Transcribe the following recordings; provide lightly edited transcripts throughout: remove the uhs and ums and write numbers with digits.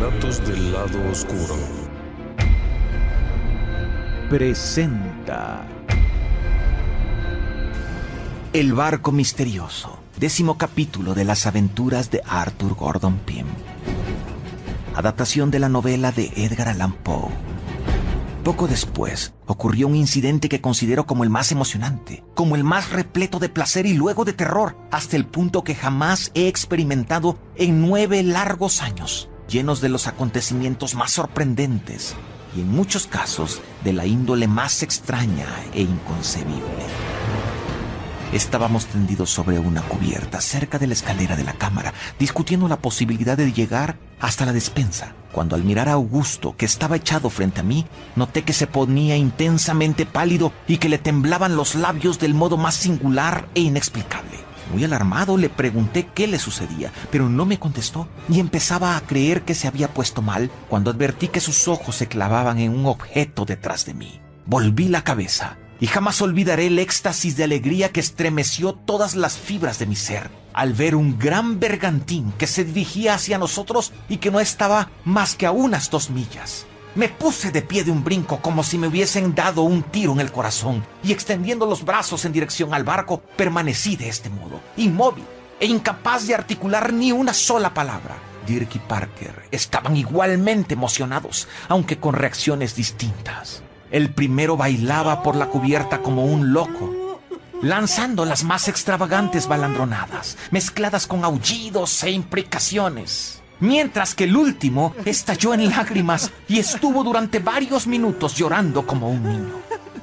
Relatos del lado oscuro. Presenta El barco misterioso, 10º capítulo de las aventuras de Arthur Gordon Pym. Adaptación de la novela de Edgar Allan Poe. Poco después, ocurrió un incidente que considero como el más emocionante, como el más repleto de placer y luego de terror, hasta el punto que jamás he experimentado en 9 largos años, llenos de los acontecimientos más sorprendentes y en muchos casos de la índole más extraña e inconcebible. Estábamos tendidos sobre una cubierta cerca de la escalera de la cámara, discutiendo la posibilidad de llegar hasta la despensa, cuando al mirar a Augusto, que estaba echado frente a mí, noté que se ponía intensamente pálido y que le temblaban los labios del modo más singular e inexplicable. Muy alarmado le pregunté qué le sucedía, pero no me contestó y empezaba a creer que se había puesto mal cuando advertí que sus ojos se clavaban en un objeto detrás de mí. Volví la cabeza y jamás olvidaré el éxtasis de alegría que estremeció todas las fibras de mi ser al ver un gran bergantín que se dirigía hacia nosotros y que no estaba más que a unas 2 millas. Me puse de pie de un brinco como si me hubiesen dado un tiro en el corazón y extendiendo los brazos en dirección al barco, permanecí de este modo, inmóvil e incapaz de articular ni una sola palabra. Dirk y Parker estaban igualmente emocionados, aunque con reacciones distintas. El primero bailaba por la cubierta como un loco, lanzando las más extravagantes balandronadas, mezcladas con aullidos e imprecaciones, mientras que el último estalló en lágrimas y estuvo durante varios minutos llorando como un niño.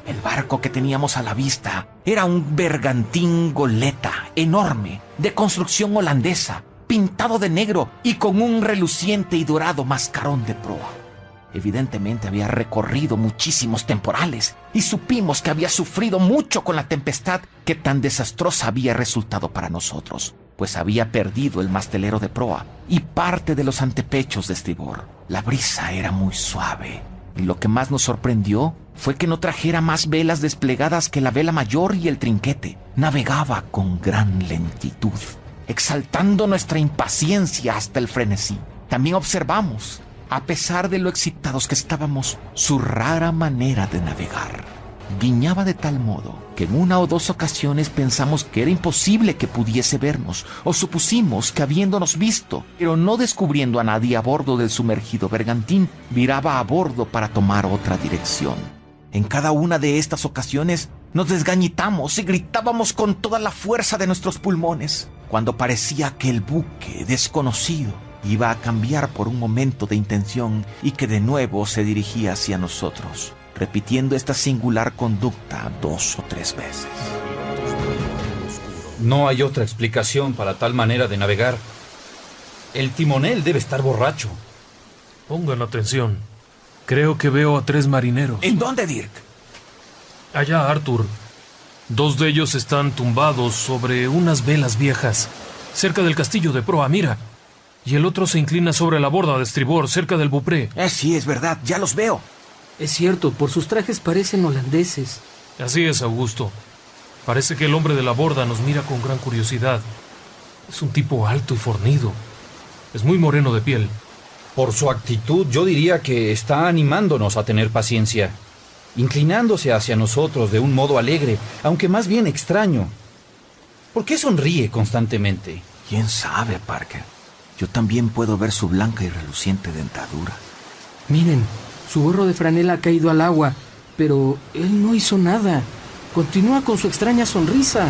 El barco que teníamos a la vista era un bergantín goleta enorme, de construcción holandesa, pintado de negro y con un reluciente y dorado mascarón de proa. Evidentemente había recorrido muchísimos temporales y supimos que había sufrido mucho con la tempestad que tan desastrosa había resultado para nosotros, pues había perdido el mastelero de proa y parte de los antepechos de estribor. La brisa era muy suave y lo que más nos sorprendió fue que no trajera más velas desplegadas que la vela mayor y el trinquete. Navegaba con gran lentitud, exaltando nuestra impaciencia hasta el frenesí. También observamos, a pesar de lo excitados que estábamos, su rara manera de navegar. Guiñaba de tal modo que en 1 o 2 ocasiones pensamos que era imposible que pudiese vernos, o supusimos que habiéndonos visto, pero no descubriendo a nadie a bordo del sumergido bergantín, viraba a bordo para tomar otra dirección. En cada una de estas ocasiones nos desgañitamos y gritábamos con toda la fuerza de nuestros pulmones, cuando parecía que el buque desconocido iba a cambiar por un momento de intención y que de nuevo se dirigía hacia nosotros, repitiendo esta singular conducta 2 o 3 veces. No hay otra explicación para tal manera de navegar. El timonel debe estar borracho. Pongan atención. Creo que veo a 3 marineros. ¿En dónde, Dirk? Allá, Arthur. 2 de ellos están tumbados sobre unas velas viejas, cerca del castillo de proa, mira. Y el otro se inclina sobre la borda de estribor, cerca del bupré. Sí, es verdad, ya los veo. Es cierto, por sus trajes parecen holandeses. Así es, Augusto. Parece que el hombre de la borda nos mira con gran curiosidad. Es un tipo alto y fornido. Es muy moreno de piel. Por su actitud, yo diría que está animándonos a tener paciencia, inclinándose hacia nosotros de un modo alegre, aunque más bien extraño. ¿Por qué sonríe constantemente? ¿Quién sabe, Parker? Yo también puedo ver su blanca y reluciente dentadura. Miren, su gorro de franela ha caído al agua, pero él no hizo nada. Continúa con su extraña sonrisa.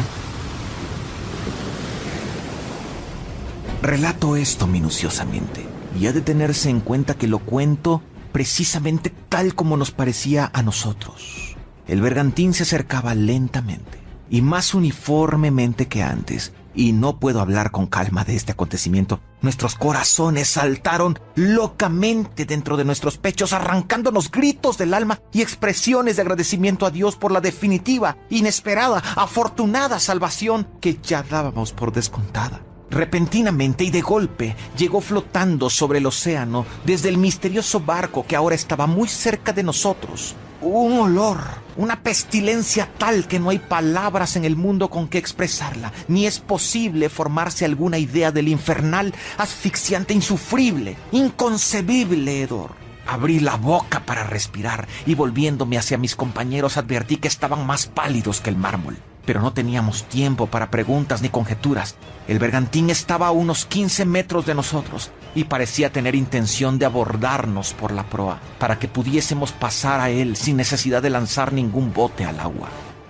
Relato esto minuciosamente, y ha de tenerse en cuenta que lo cuento precisamente tal como nos parecía a nosotros. El bergantín se acercaba lentamente y más uniformemente que antes, y no puedo hablar con calma de este acontecimiento. Nuestros corazones saltaron locamente dentro de nuestros pechos, arrancándonos gritos del alma y expresiones de agradecimiento a Dios por la definitiva, inesperada, afortunada salvación que ya dábamos por descontada. Repentinamente y de golpe llegó flotando sobre el océano desde el misterioso barco que ahora estaba muy cerca de nosotros un olor, una pestilencia tal que no hay palabras en el mundo con que expresarla, ni es posible formarse alguna idea del infernal, asfixiante, insufrible, inconcebible hedor. Abrí la boca para respirar y volviéndome hacia mis compañeros advertí que estaban más pálidos que el mármol. Pero no teníamos tiempo para preguntas ni conjeturas. El bergantín estaba a unos 15 metros de nosotros y parecía tener intención de abordarnos por la proa para que pudiésemos pasar a él sin necesidad de lanzar ningún bote al agua.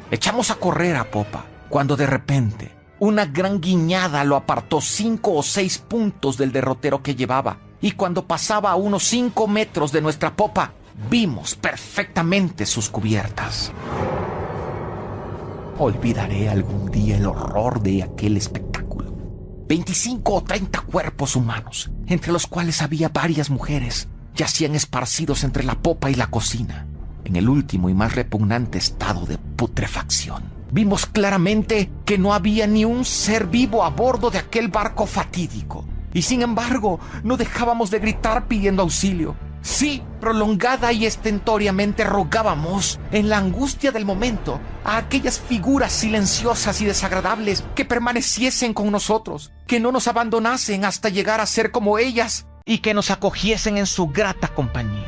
Echamos a correr a popa cuando de repente una gran guiñada lo apartó 5 o 6 puntos del derrotero que llevaba, y cuando pasaba a unos 5 metros de nuestra popa vimos perfectamente sus cubiertas. Olvidaré algún día el horror de aquel espectáculo. 25 o 30 cuerpos humanos, entre los cuales había varias mujeres, yacían esparcidos entre la popa y la cocina, en el último y más repugnante estado de putrefacción. Vimos claramente que no había ni un ser vivo a bordo de aquel barco fatídico, y sin embargo no dejábamos de gritar pidiendo auxilio. Sí, prolongada y estentóreamente rogábamos, en la angustia del momento, a aquellas figuras silenciosas y desagradables que permaneciesen con nosotros, que no nos abandonasen hasta llegar a ser como ellas y que nos acogiesen en su grata compañía.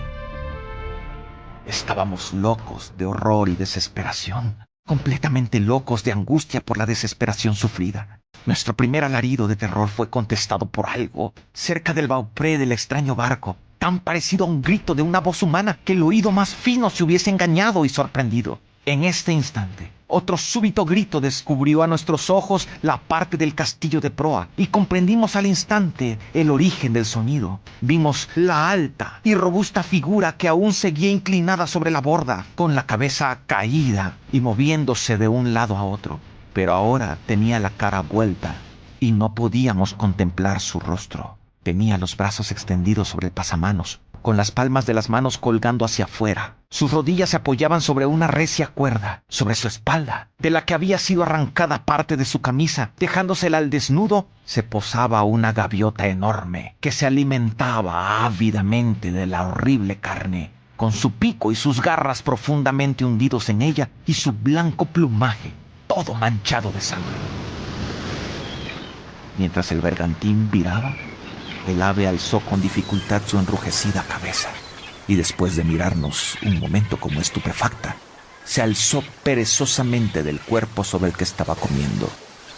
Estábamos locos de horror y desesperación, completamente locos de angustia por la desesperación sufrida. Nuestro primer alarido de terror fue contestado por algo cerca del baupré del extraño barco, tan parecido a un grito de una voz humana que el oído más fino se hubiese engañado y sorprendido. En este instante, otro súbito grito descubrió a nuestros ojos la parte del castillo de proa y comprendimos al instante el origen del sonido. Vimos la alta y robusta figura que aún seguía inclinada sobre la borda, con la cabeza caída y moviéndose de un lado a otro. Pero ahora tenía la cara vuelta y no podíamos contemplar su rostro. Tenía los brazos extendidos sobre el pasamanos, con las palmas de las manos colgando hacia afuera. Sus rodillas se apoyaban sobre una recia cuerda, sobre su espalda, de la que había sido arrancada parte de su camisa. Dejándosela al desnudo, se posaba una gaviota enorme, que se alimentaba ávidamente de la horrible carne, con su pico y sus garras profundamente hundidos en ella, y su blanco plumaje, todo manchado de sangre. Mientras el bergantín viraba, el ave alzó con dificultad su enrujecida cabeza y después de mirarnos un momento como estupefacta, se alzó perezosamente del cuerpo sobre el que estaba comiendo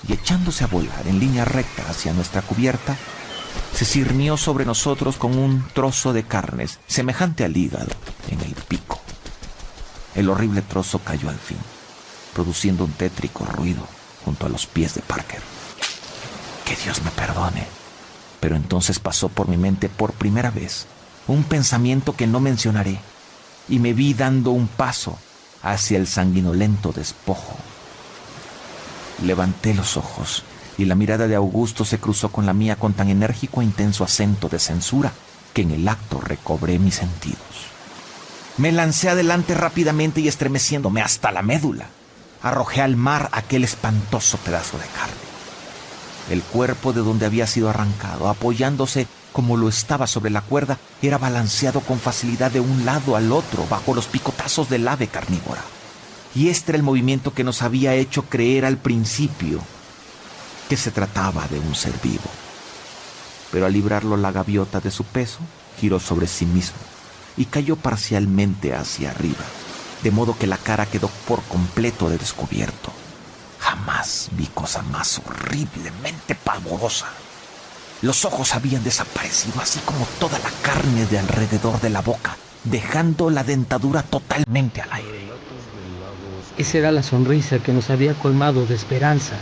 y echándose a volar en línea recta hacia nuestra cubierta, se cirnió sobre nosotros con un trozo de carnes semejante al hígado en el pico. El horrible trozo cayó al fin, produciendo un tétrico ruido junto a los pies de Parker. Que Dios me perdone. Pero entonces pasó por mi mente por primera vez un pensamiento que no mencionaré, y me vi dando un paso hacia el sanguinolento despojo. Levanté los ojos y la mirada de Augusto se cruzó con la mía con tan enérgico e intenso acento de censura que en el acto recobré mis sentidos. Me lancé adelante rápidamente y estremeciéndome hasta la médula, arrojé al mar aquel espantoso pedazo de carne. El cuerpo de donde había sido arrancado, apoyándose como lo estaba sobre la cuerda, era balanceado con facilidad de un lado al otro bajo los picotazos del ave carnívora. Y este era el movimiento que nos había hecho creer al principio que se trataba de un ser vivo. Pero al librarlo la gaviota de su peso, giró sobre sí mismo y cayó parcialmente hacia arriba, de modo que la cara quedó por completo de descubierto. Jamás vi cosa más horriblemente pavorosa. Los ojos habían desaparecido, así como toda la carne de alrededor de la boca, dejando la dentadura totalmente al aire. Esa era la sonrisa que nos había colmado de esperanza.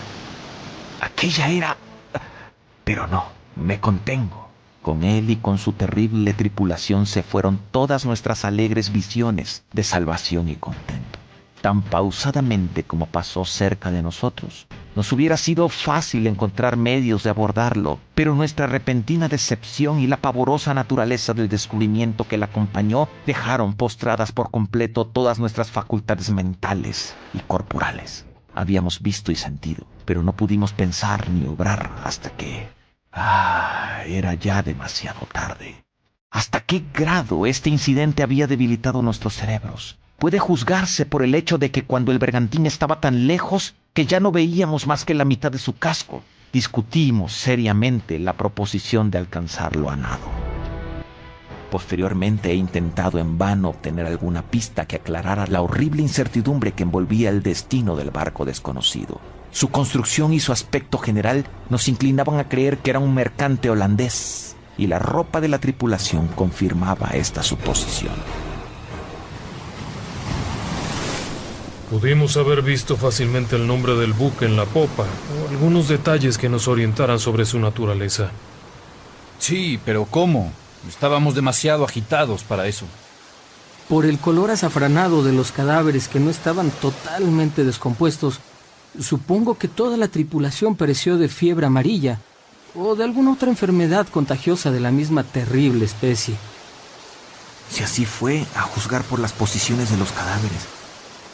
Aquella era... Pero no, me contengo. Con él y con su terrible tripulación se fueron todas nuestras alegres visiones de salvación y contento. Tan pausadamente como pasó cerca de nosotros, nos hubiera sido fácil encontrar medios de abordarlo, pero nuestra repentina decepción y la pavorosa naturaleza del descubrimiento que la acompañó dejaron postradas por completo todas nuestras facultades mentales y corporales. Habíamos visto y sentido, pero no pudimos pensar ni obrar hasta que... era ya demasiado tarde. ¿Hasta qué grado este incidente había debilitado nuestros cerebros? puede juzgarse por el hecho de que cuando el bergantín estaba tan lejos que ya no veíamos más que la mitad de su casco, discutimos seriamente la proposición de alcanzarlo a nado. Posteriormente he intentado en vano obtener alguna pista que aclarara la horrible incertidumbre que envolvía el destino del barco desconocido. Su construcción y su aspecto general nos inclinaban a creer que era un mercante holandés, y la ropa de la tripulación confirmaba esta suposición. Pudimos haber visto fácilmente el nombre del buque en la popa o algunos detalles que nos orientaran sobre su naturaleza. Sí, pero ¿cómo? Estábamos demasiado agitados para eso. Por el color azafranado de los cadáveres que no estaban totalmente descompuestos, supongo que toda la tripulación pereció de fiebre amarilla o de alguna otra enfermedad contagiosa de la misma terrible especie. Si así fue, a juzgar por las posiciones de los cadáveres,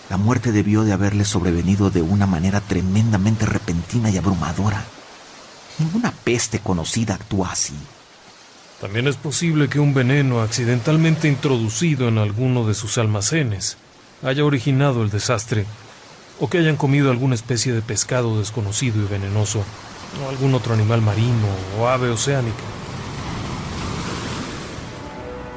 la muerte debió de haberles sobrevenido de una manera tremendamente repentina y abrumadora. Ninguna peste conocida actúa así. También es posible que un veneno accidentalmente introducido en alguno de sus almacenes haya originado el desastre, o que hayan comido alguna especie de pescado desconocido y venenoso, o algún otro animal marino o ave oceánica.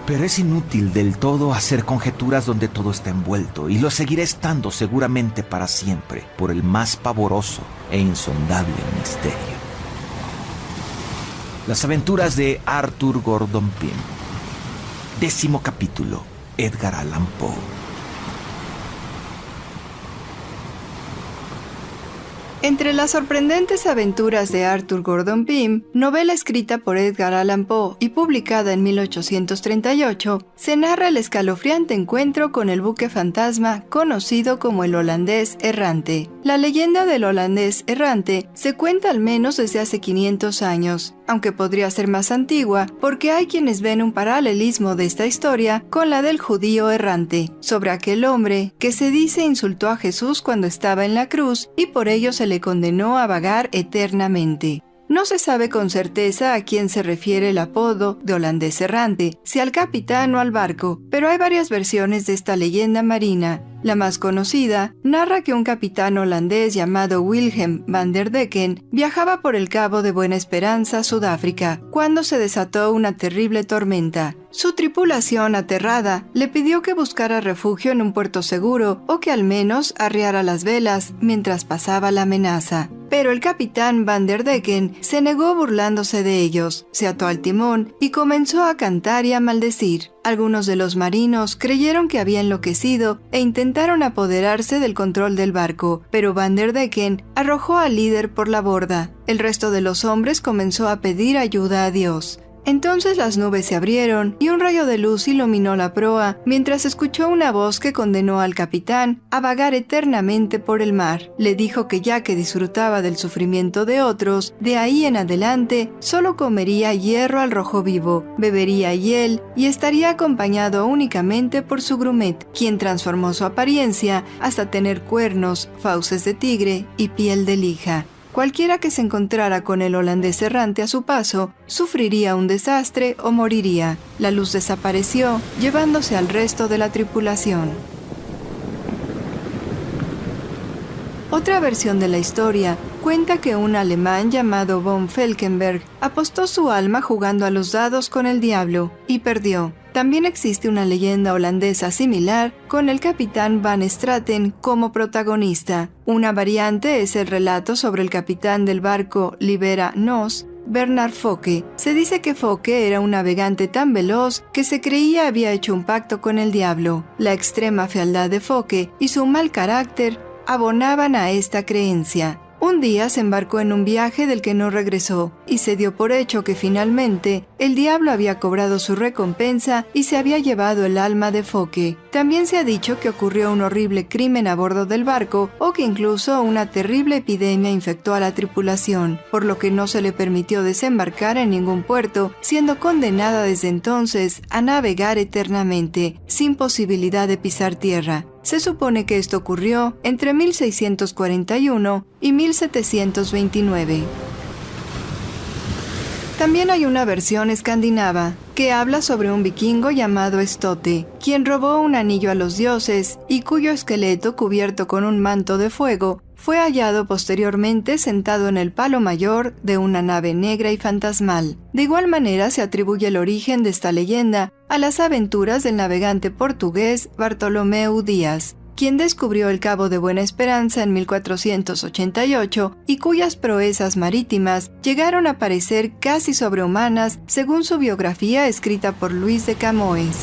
Pero es inútil del todo hacer conjeturas donde todo está envuelto, y lo seguirá estando seguramente para siempre por el más pavoroso e insondable misterio. Las aventuras de Arthur Gordon Pym. 10º capítulo. Edgar Allan Poe. Entre las sorprendentes aventuras de Arthur Gordon Pym, novela escrita por Edgar Allan Poe y publicada en 1838, se narra el escalofriante encuentro con el buque fantasma conocido como el holandés errante. La leyenda del holandés errante se cuenta al menos desde hace 500 años, aunque podría ser más antigua porque hay quienes ven un paralelismo de esta historia con la del judío errante, sobre aquel hombre que se dice insultó a Jesús cuando estaba en la cruz y por ello se le condenó a vagar eternamente. No se sabe con certeza a quién se refiere el apodo de holandés errante, si al capitán o al barco, pero hay varias versiones de esta leyenda marina. La más conocida narra que un capitán holandés llamado Wilhelm van der Decken viajaba por el Cabo de Buena Esperanza, Sudáfrica, cuando se desató una terrible tormenta. Su tripulación, aterrada, le pidió que buscara refugio en un puerto seguro o que al menos arriara las velas mientras pasaba la amenaza. Pero el capitán van der Decken se negó burlándose de ellos, se ató al timón y comenzó a cantar y a maldecir. Algunos de los marinos creyeron que había enloquecido e intentaron apoderarse del control del barco, pero van der Decken arrojó al líder por la borda. El resto de los hombres comenzó a pedir ayuda a Dios. Entonces las nubes se abrieron y un rayo de luz iluminó la proa mientras escuchó una voz que condenó al capitán a vagar eternamente por el mar. Le dijo que ya que disfrutaba del sufrimiento de otros, de ahí en adelante solo comería hierro al rojo vivo, bebería hiel y estaría acompañado únicamente por su grumet, quien transformó su apariencia hasta tener cuernos, fauces de tigre y piel de lija. Cualquiera que se encontrara con el holandés errante a su paso, sufriría un desastre o moriría. La luz desapareció, llevándose al resto de la tripulación. Otra versión de la historia cuenta que un alemán llamado von Falkenberg apostó su alma jugando a los dados con el diablo y perdió. También existe una leyenda holandesa similar con el capitán Van Straten como protagonista. Una variante es el relato sobre el capitán del barco Libera Nos, Bernard Focke. Se dice que Focke era un navegante tan veloz que se creía había hecho un pacto con el diablo. La extrema fealdad de Focke y su mal carácter abonaban a esta creencia. Un día se embarcó en un viaje del que no regresó, y se dio por hecho que finalmente el diablo había cobrado su recompensa y se había llevado el alma de Focke. También se ha dicho que ocurrió un horrible crimen a bordo del barco o que incluso una terrible epidemia infectó a la tripulación, por lo que no se le permitió desembarcar en ningún puerto, siendo condenada desde entonces a navegar eternamente, sin posibilidad de pisar tierra. Se supone que esto ocurrió entre 1641 y 1729. También hay una versión escandinava, que que habla sobre un vikingo llamado Estote, quien robó un anillo a los dioses y cuyo esqueleto cubierto con un manto de fuego fue hallado posteriormente sentado en el palo mayor de una nave negra y fantasmal. De igual manera se atribuye el origen de esta leyenda a las aventuras del navegante portugués Bartolomeu Dias, quien descubrió el Cabo de Buena Esperanza en 1488 y cuyas proezas marítimas llegaron a parecer casi sobrehumanas según su biografía escrita por Luis de Camões.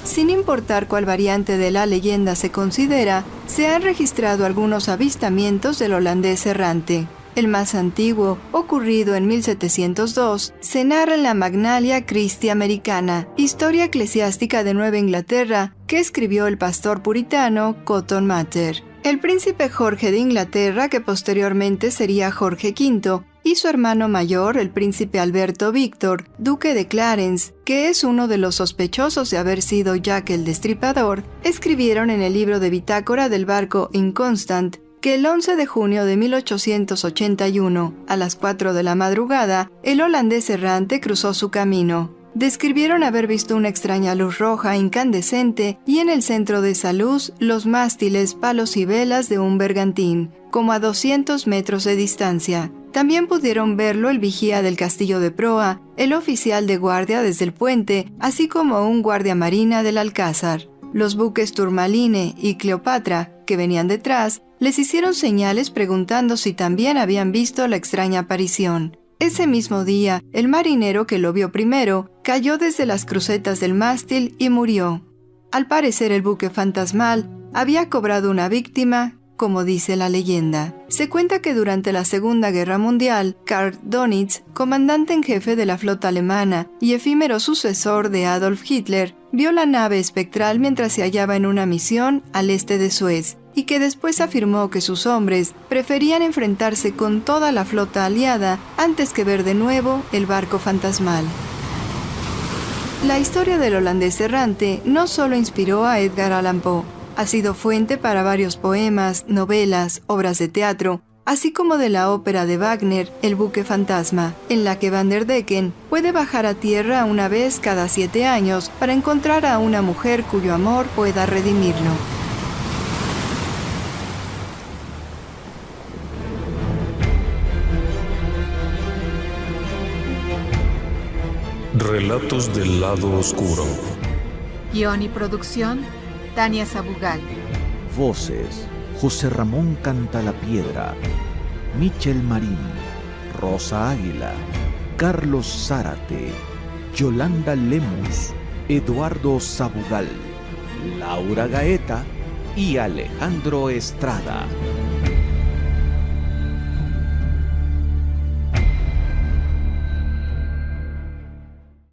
Sin importar cuál variante de la leyenda se considera, se han registrado algunos avistamientos del holandés errante. El más antiguo, ocurrido en 1702, se narra en la Magnalia Christi Americana, historia eclesiástica de Nueva Inglaterra, que escribió el pastor puritano Cotton Mather. El príncipe Jorge de Inglaterra, que posteriormente sería Jorge V, y su hermano mayor, el príncipe Alberto Víctor, duque de Clarence, que es uno de los sospechosos de haber sido Jack el Destripador, escribieron en el libro de bitácora del barco Inconstant que el 11 de junio de 1881, a las 4 de la madrugada, el holandés errante cruzó su camino. Describieron haber visto una extraña luz roja incandescente y en el centro de esa luz los mástiles, palos y velas de un bergantín, como a 200 metros de distancia. También pudieron verlo el vigía del castillo de proa, el oficial de guardia desde el puente, así como un guardia marina del Alcázar. Los buques Turmaline y Cleopatra, que venían detrás, les hicieron señales preguntando si también habían visto la extraña aparición. Ese mismo día, el marinero que lo vio primero cayó desde las crucetas del mástil y murió. Al parecer, el buque fantasmal había cobrado una víctima, como dice la leyenda. Se cuenta que durante la Segunda Guerra Mundial, Karl Donitz, comandante en jefe de la flota alemana y efímero sucesor de Adolf Hitler, vio la nave espectral mientras se hallaba en una misión al este de Suez, y que después afirmó que sus hombres preferían enfrentarse con toda la flota aliada antes que ver de nuevo el barco fantasmal. La historia del holandés errante no solo inspiró a Edgar Allan Poe, ha sido fuente para varios poemas, novelas, obras de teatro, así como de la ópera de Wagner, El buque fantasma, en la que Van der Decken puede bajar a tierra una vez cada 7 años para encontrar a una mujer cuyo amor pueda redimirlo. Relatos del lado oscuro. Guión y producción, Tania Sabugal. Voces: José Ramón Cantalapiedra, Michel Marín, Rosa Águila, Carlos Zárate, Yolanda Lemus, Eduardo Sabugal, Laura Gaeta y Alejandro Estrada.